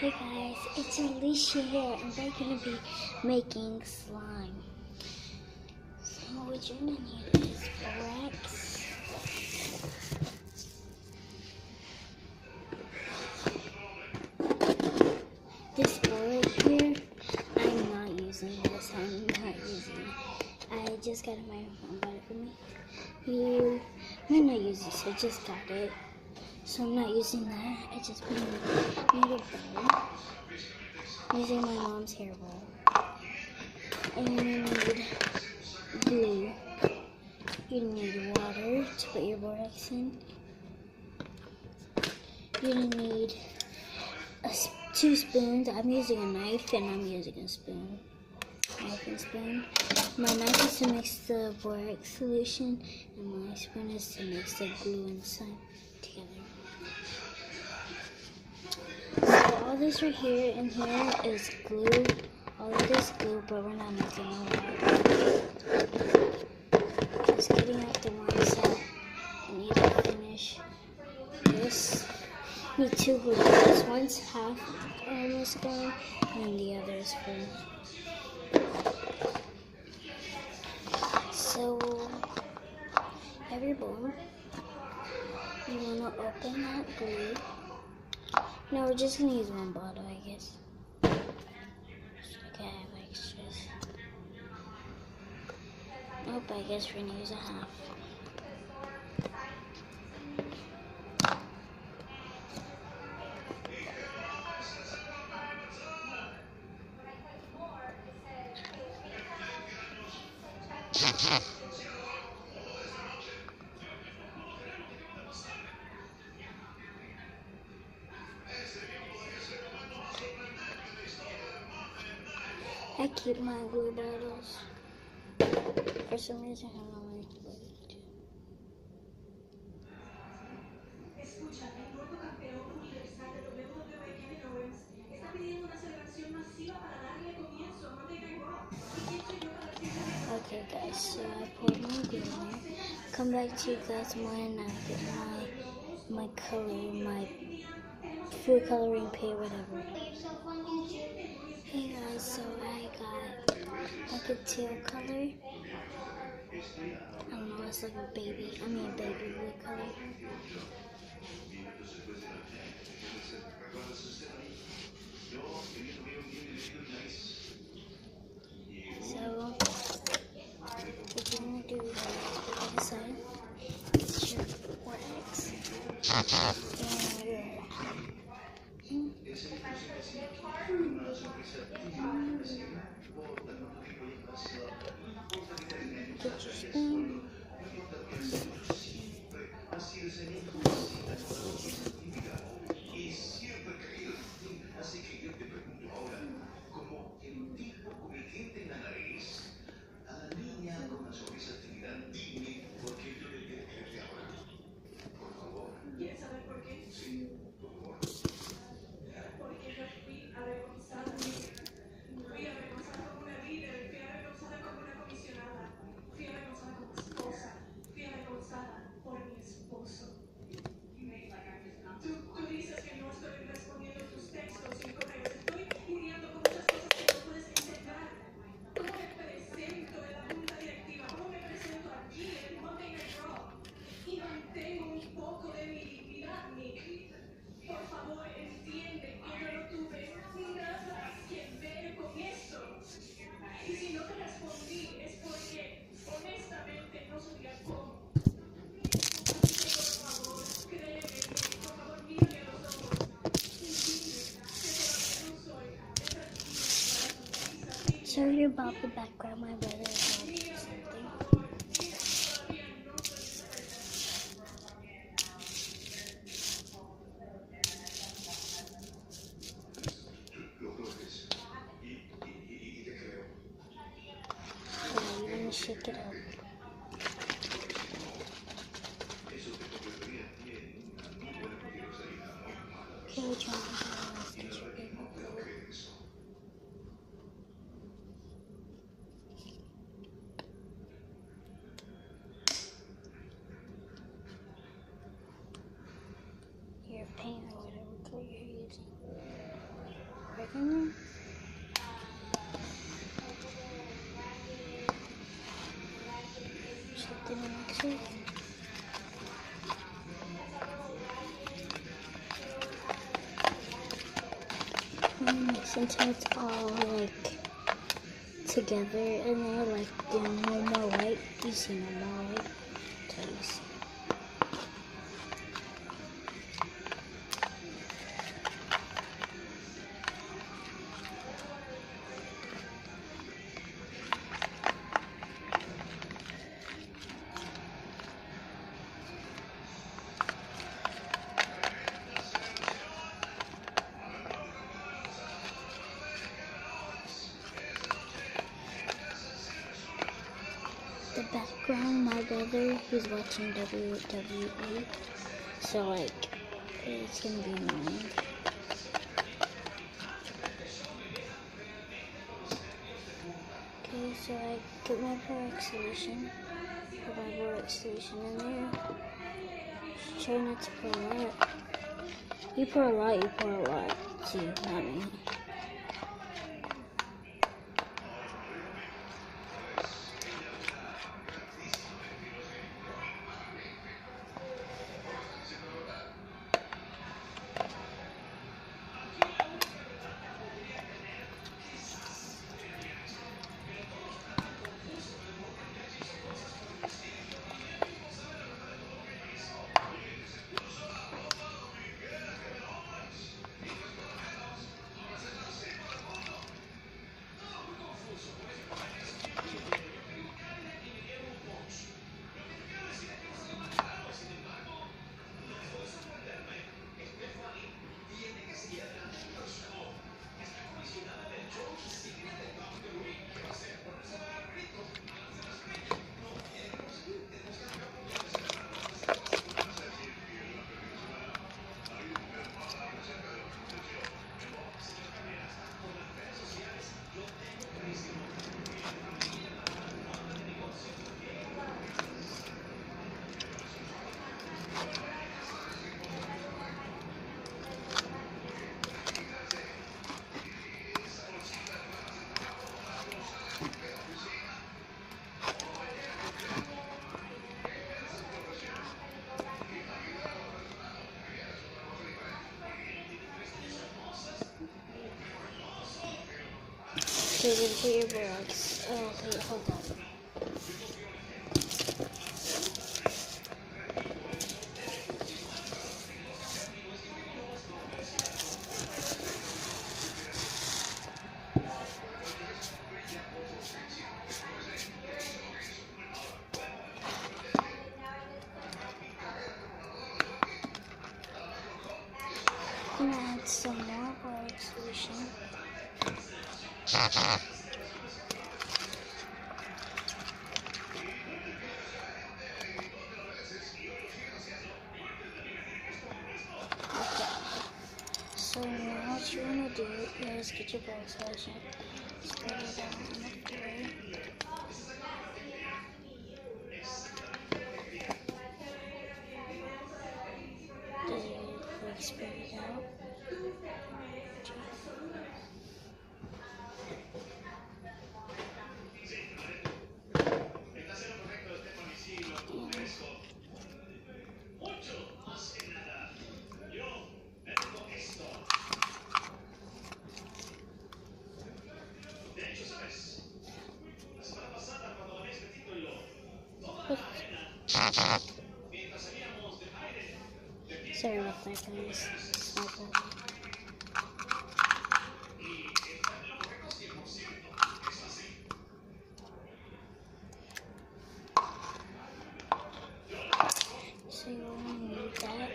Hey guys, it's Alicia here, and we're gonna be making slime. So what you're gonna need is borax, this board here. I'm not using this. I just got it. My mom got it for me. I might not use this. I just got it, so I'm not using that. I just need a bowl. I'm using my mom's hair bowl. And you need glue. You need water to put your borax in. You need 2 spoons. I'm using a knife and I'm using a spoon. Knife and spoon. My knife is to mix the borax solution, and my spoon is to mix the glue and slime together. So all this right here and here is glue. All of this glue, but we're not making a lot. Just getting out the one set. I need to finish this. I need 2 glue. This one's half almost gone, and the other is full. So every bowl, you want to open that glue. No, we're just gonna use one bottle, I guess. Okay, I have extras. Nope, I guess we're gonna use a half. I keep my glue bottles. For some reason, I don't know where to put it. Okay guys, so I poured my glue in there. Come back to you guys when I get my color, my food coloring paint, whatever. Hey guys, so I got like a teal color. I don't know, it's like a baby blue color. So what you're gonna do is put that aside. It's your borax. Get your spoon. Sorry about the background, my brother is watching something. Yeah, you're gonna shake it up. Okay, which one is your favorite? Your paint or whatever color you're using. until it's all like together, and then like doing no more white. You see no more white. So you see. The background, my brother, he's watching WWE, so like, it's gonna be annoying. Okay, so I get my Borax solution, put my Borax solution in there, try not to pour a lot. You pour a lot, too, not me. Okay, then put your Borax. Oh, okay, hold on. I'm gonna add some more Borax solution. So now what you want to do is get your Borax solution, spread it out on the floor. Like spread it out. Sorry about that, guys. It's my brother. So you only need that.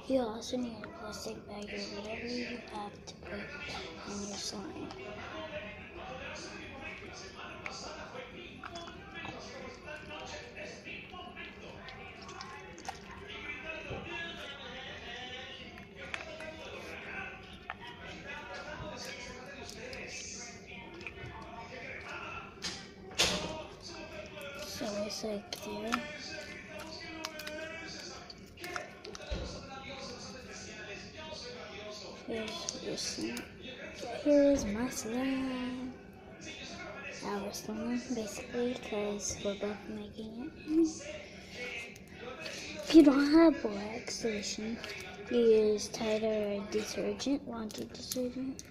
You also need a plastic bag or whatever you have to put in your slime. So it's like there. Here's your slime. Here is my slime. Our slime, basically, because we're both making it. If you don't have Borax solution, you use Tide or detergent, laundry detergent.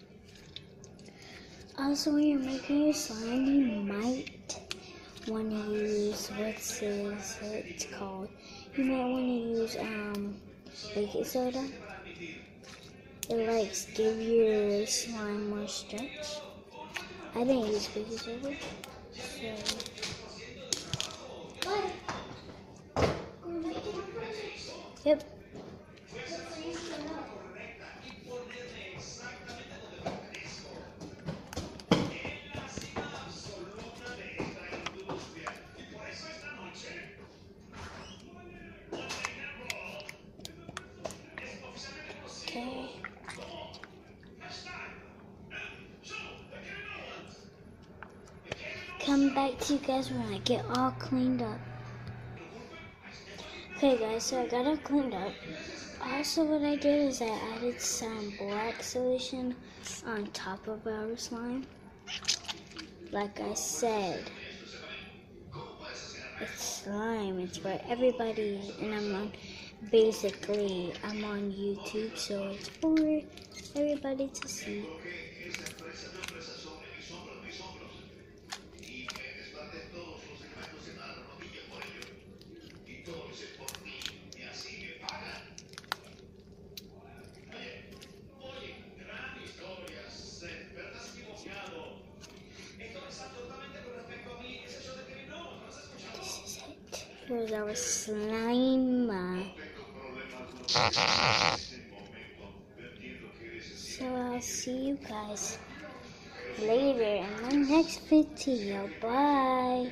Also, when you're making your slime, you might want to use, it's called? You might want to use baking soda. It likes give your slime more stretch. I didn't use baking soda, so yep. Okay. Come back to you guys when I get all cleaned up. Okay guys, so I got it cleaned up. Also what I did is I added some borax solution on top of our slime. Like I said, it's slime, it's for everybody, and I'm on YouTube, so it's for everybody to see. Here's our slime. So I'll see you guys later in my next video. Bye.